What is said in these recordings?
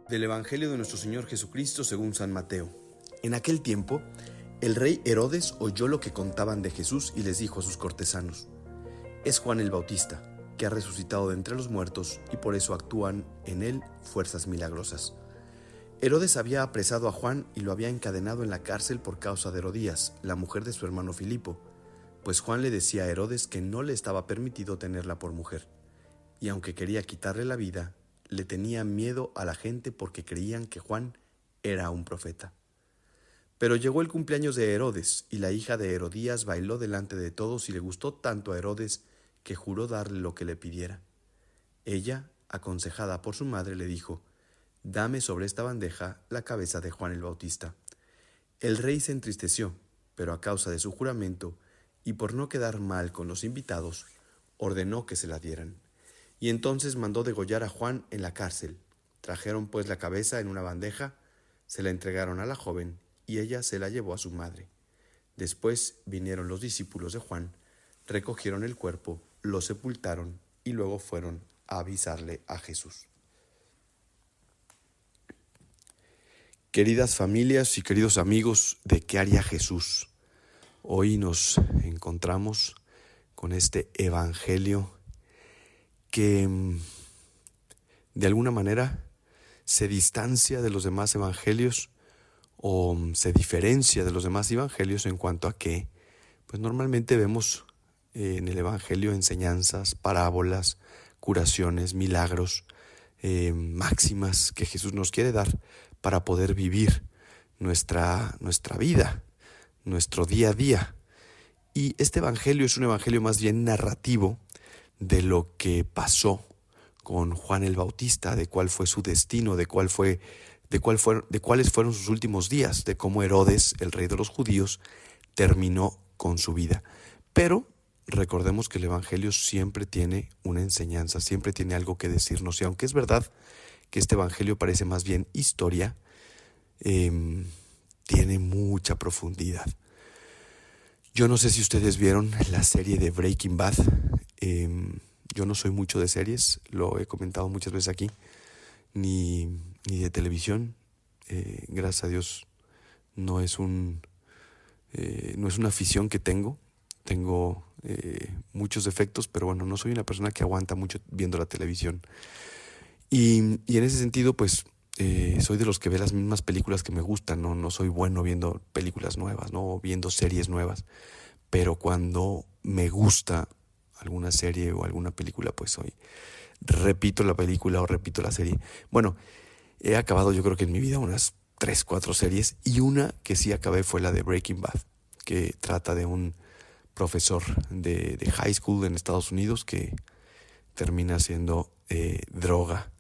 Del Evangelio de nuestro Señor Jesucristo según San Mateo. En aquel tiempo, el rey Herodes oyó lo que contaban de Jesús y les dijo a sus cortesanos: es Juan el Bautista, que ha resucitado de entre los muertos, y por eso actúan en él fuerzas milagrosas. Herodes había apresado a Juan y lo había encadenado en la cárcel por causa de Herodías, la mujer de su hermano Filipo, pues Juan le decía a Herodes que no le estaba permitido tenerla por mujer, y aunque quería quitarle la vida, le tenía miedo a la gente porque creían que Juan era un profeta. Pero llegó el cumpleaños de Herodes, y la hija de Herodías bailó delante de todos y le gustó tanto a Herodes que juró darle lo que le pidiera. Ella, aconsejada por su madre, le dijo: dame sobre esta bandeja la cabeza de Juan el Bautista. El rey se entristeció, pero a causa de su juramento y por no quedar mal con los invitados, ordenó que se la dieran. Y entonces mandó degollar a Juan en la cárcel. Trajeron pues la cabeza en una bandeja, se la entregaron a la joven, y ella se la llevó a su madre. Después vinieron los discípulos de Juan, recogieron el cuerpo, lo sepultaron y luego fueron a avisarle a Jesús. Queridas familias y queridos amigos de ¿Qué haría Jesús? Hoy nos encontramos con este evangelio que de alguna manera se distancia de los demás evangelios o se diferencia de los demás evangelios en cuanto a que pues normalmente vemos en el evangelio enseñanzas, parábolas, curaciones, milagros, máximas que Jesús nos quiere dar para poder vivir nuestra vida, nuestro día a día. Y este evangelio es un evangelio más bien narrativo de lo que pasó con Juan el Bautista, de cuál fue su destino, de cuáles fueron sus últimos días, de cómo Herodes, el rey de los judíos, terminó con su vida. Pero recordemos que el evangelio siempre tiene una enseñanza, siempre tiene algo que decirnos, y aunque es verdad que este evangelio parece más bien historia, tiene mucha profundidad. Yo no sé si ustedes vieron la serie de Breaking Bad. Yo no soy mucho de series, lo he comentado muchas veces aquí, ni de televisión. Gracias a Dios no es una afición que tengo. Tengo muchos defectos, pero bueno, no soy una persona que aguanta mucho viendo la televisión. Y en ese sentido, pues soy de los que ve las mismas películas que me gustan, ¿no? No soy bueno viendo películas nuevas, ¿no? Viendo series nuevas. Pero cuando me gusta alguna serie o alguna película, pues hoy repito la película o repito la serie. Bueno, he acabado yo creo que en mi vida unas 3, 4 series, y una que sí acabé fue la de Breaking Bad, que trata de un profesor de high school en Estados Unidos que termina siendo droga,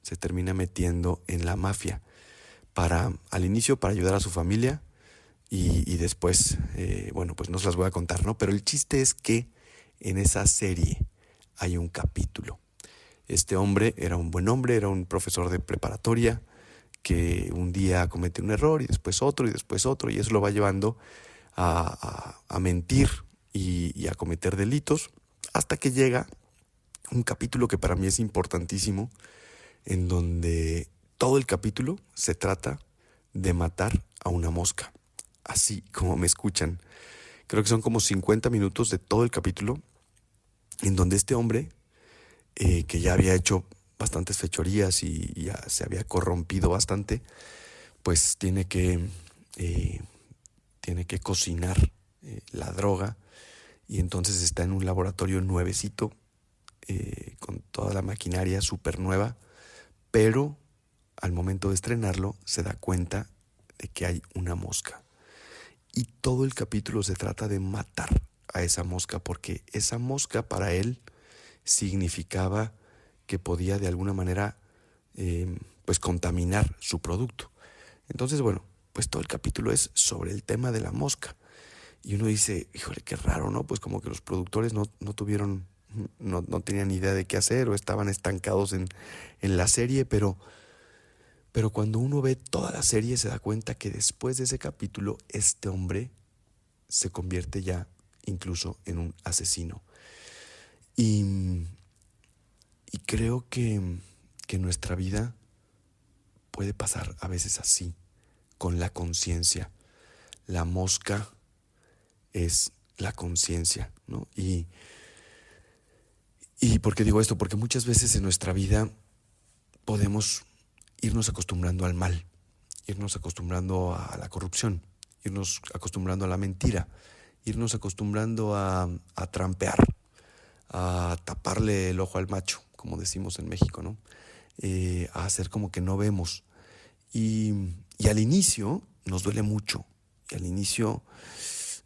se termina metiendo en la mafia al inicio para ayudar a su familia y después, bueno, pues no se las voy a contar, ¿no? Pero el chiste es que en esa serie hay un capítulo. Este hombre era un buen hombre, era un profesor de preparatoria que un día comete un error y después otro y eso lo va llevando a mentir y a cometer delitos, hasta que llega un capítulo que para mí es importantísimo, en donde todo el capítulo se trata de matar a una mosca, así como me escuchan. Creo que son como 50 minutos de todo el capítulo, en donde este hombre, que ya había hecho bastantes fechorías y ya se había corrompido bastante, pues tiene que cocinar la droga, y entonces está en un laboratorio nuevecito, con toda la maquinaria súper nueva, pero al momento de estrenarlo se da cuenta de que hay una mosca. Y todo el capítulo se trata de matar a esa mosca, porque esa mosca para él significaba que podía de alguna manera pues contaminar su producto. Entonces, bueno, pues todo el capítulo es sobre el tema de la mosca. Y uno dice, híjole, qué raro, ¿no? Pues como que los productores no tenían idea de qué hacer, o estaban estancados en la serie, pero cuando uno ve toda la serie se da cuenta que después de ese capítulo este hombre se convierte ya incluso en un asesino. Y creo que nuestra vida puede pasar a veces así, con la conciencia. La mosca es la conciencia, ¿no? ¿Y por qué digo esto? Porque muchas veces en nuestra vida podemos irnos acostumbrando al mal, irnos acostumbrando a la corrupción, irnos acostumbrando a la mentira, irnos acostumbrando a trampear, a taparle el ojo al macho, como decimos en México, ¿no? A hacer como que no vemos. Y al inicio nos duele mucho, y al inicio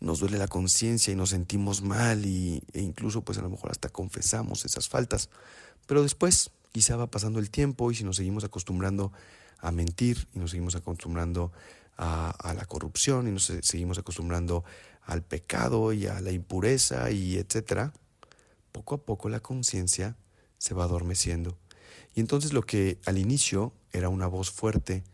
nos duele la conciencia y nos sentimos mal e incluso pues a lo mejor hasta confesamos esas faltas. Pero después quizá va pasando el tiempo y si nos seguimos acostumbrando a mentir y nos seguimos acostumbrando a la corrupción y nos seguimos acostumbrando al pecado y a la impureza y etcétera, poco a poco la conciencia se va adormeciendo. Y entonces lo que al inicio era una voz fuerte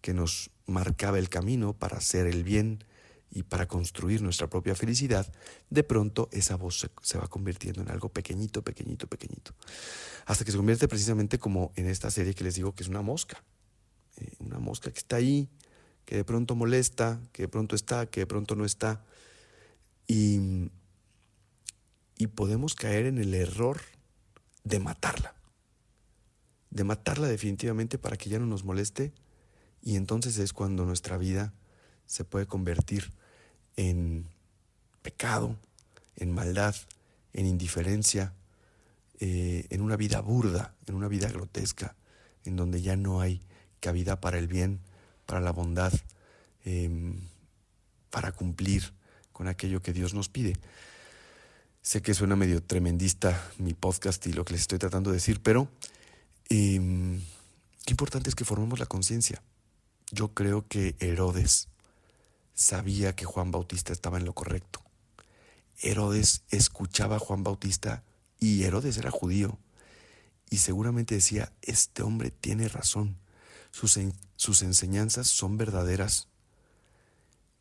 que nos marcaba el camino para hacer el bien y para construir nuestra propia felicidad, de pronto esa voz se va convirtiendo en algo pequeñito, pequeñito, pequeñito. Hasta que se convierte precisamente como en esta serie que les digo que es una mosca. Una mosca que está ahí, que de pronto molesta, que de pronto está, que de pronto no está. Y podemos caer en el error de matarla definitivamente para que ya no nos moleste. Y entonces es cuando nuestra vida se puede convertir en pecado, en maldad, en indiferencia, en una vida burda, en una vida grotesca, en donde ya no hay cabida para el bien, para la bondad, para cumplir con aquello que Dios nos pide. Sé que suena medio tremendista mi podcast y lo que les estoy tratando de decir, pero qué importante es que formemos la conciencia. Yo creo que Herodes sabía que Juan Bautista estaba en lo correcto. Herodes escuchaba a Juan Bautista y Herodes era judío y seguramente decía, este hombre tiene razón, sus enseñanzas son verdaderas,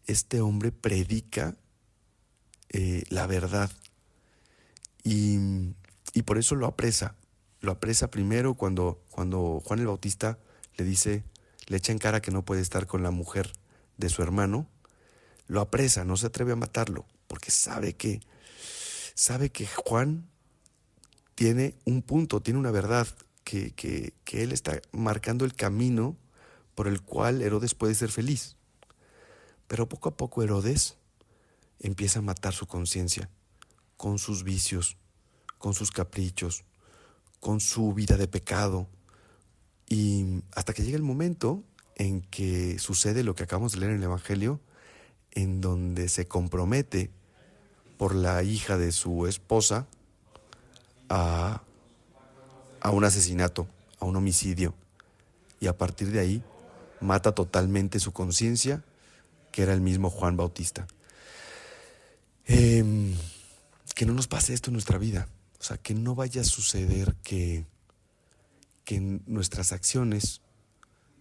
este hombre predica la verdad y por eso lo apresa primero cuando Juan el Bautista le echa en cara que no puede estar con la mujer de su hermano, lo apresa, no se atreve a matarlo, porque sabe que Juan tiene un punto, tiene una verdad, que él está marcando el camino por el cual Herodes puede ser feliz. Pero poco a poco Herodes empieza a matar su conciencia, con sus vicios, con sus caprichos, con su vida de pecado, y hasta que llega el momento en que sucede lo que acabamos de leer en el Evangelio, en donde se compromete por la hija de su esposa a un asesinato, a un homicidio. Y a partir de ahí mata totalmente su conciencia, que era el mismo Juan Bautista. Que no nos pase esto en nuestra vida. O sea, que no vaya a suceder que nuestras acciones,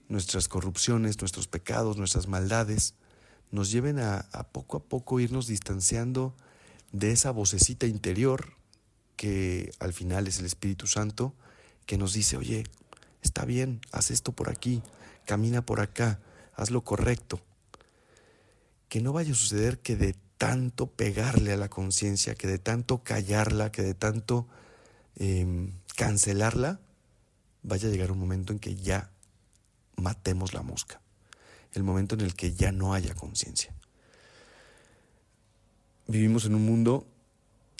nuestras corrupciones, nuestros pecados, nuestras maldades nos lleven a poco irnos distanciando de esa vocecita interior que al final es el Espíritu Santo, que nos dice, oye, está bien, haz esto por aquí, camina por acá, haz lo correcto. Que no vaya a suceder que de tanto pegarle a la conciencia, que de tanto callarla, que de tanto cancelarla, vaya a llegar un momento en que ya matemos la mosca, el momento en el que ya no haya conciencia. Vivimos en un mundo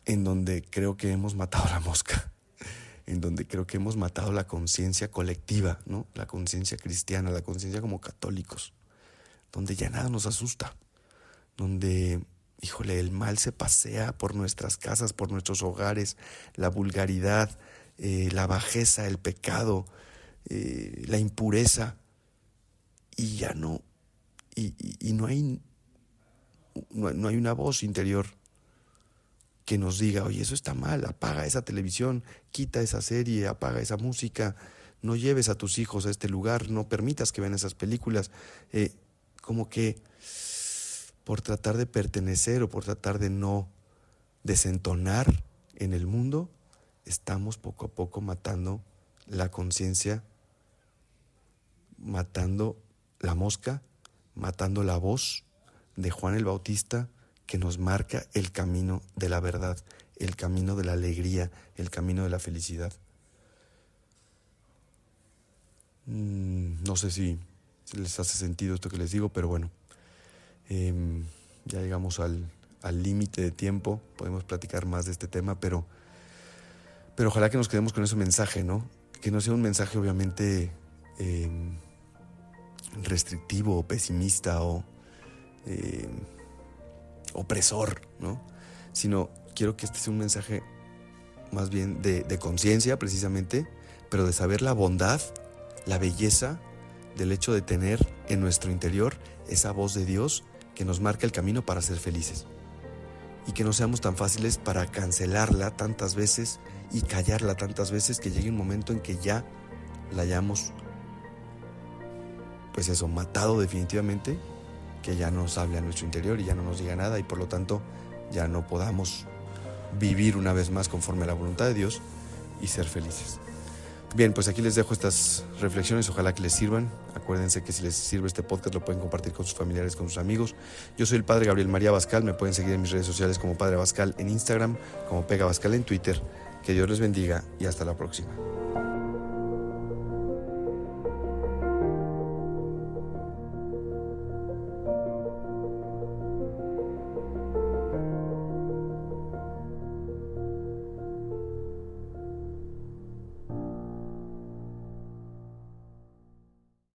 en donde creo que hemos matado la mosca, en donde creo que hemos matado la conciencia colectiva, ¿no? La conciencia cristiana, la conciencia como católicos, donde ya nada nos asusta, donde, híjole, el mal se pasea por nuestras casas, por nuestros hogares, la vulgaridad, la bajeza, el pecado, la impureza, y ya no, y no hay una voz interior que nos diga, oye, eso está mal, apaga esa televisión, quita esa serie, apaga esa música, no lleves a tus hijos a este lugar, no permitas que vean esas películas. Como que por tratar de pertenecer o por tratar de no desentonar en el mundo, estamos poco a poco matando la conciencia matando la mosca, matando la voz de Juan el Bautista que nos marca el camino de la verdad, el camino de la alegría, el camino de la felicidad. No sé si les hace sentido esto que les digo, pero bueno, ya llegamos al límite de tiempo, podemos platicar más de este tema, pero ojalá que nos quedemos con ese mensaje, ¿no? Que no sea un mensaje obviamente restrictivo o pesimista o opresor, ¿no? Sino quiero que este sea un mensaje más bien de conciencia precisamente, pero de saber la bondad, la belleza del hecho de tener en nuestro interior esa voz de Dios que nos marca el camino para ser felices. Y que no seamos tan fáciles para cancelarla tantas veces y callarla tantas veces que llegue un momento en que ya la hayamos, pues eso, matado definitivamente, que ya nos hable a nuestro interior y ya no nos diga nada y por lo tanto ya no podamos vivir una vez más conforme a la voluntad de Dios y ser felices. Bien, pues aquí les dejo estas reflexiones, ojalá que les sirvan. Acuérdense que si les sirve este podcast lo pueden compartir con sus familiares, con sus amigos. Yo soy el Padre Gabriel María Abascal, me pueden seguir en mis redes sociales como Padre Abascal en Instagram, como Pega Abascal en Twitter. Que Dios les bendiga y hasta la próxima.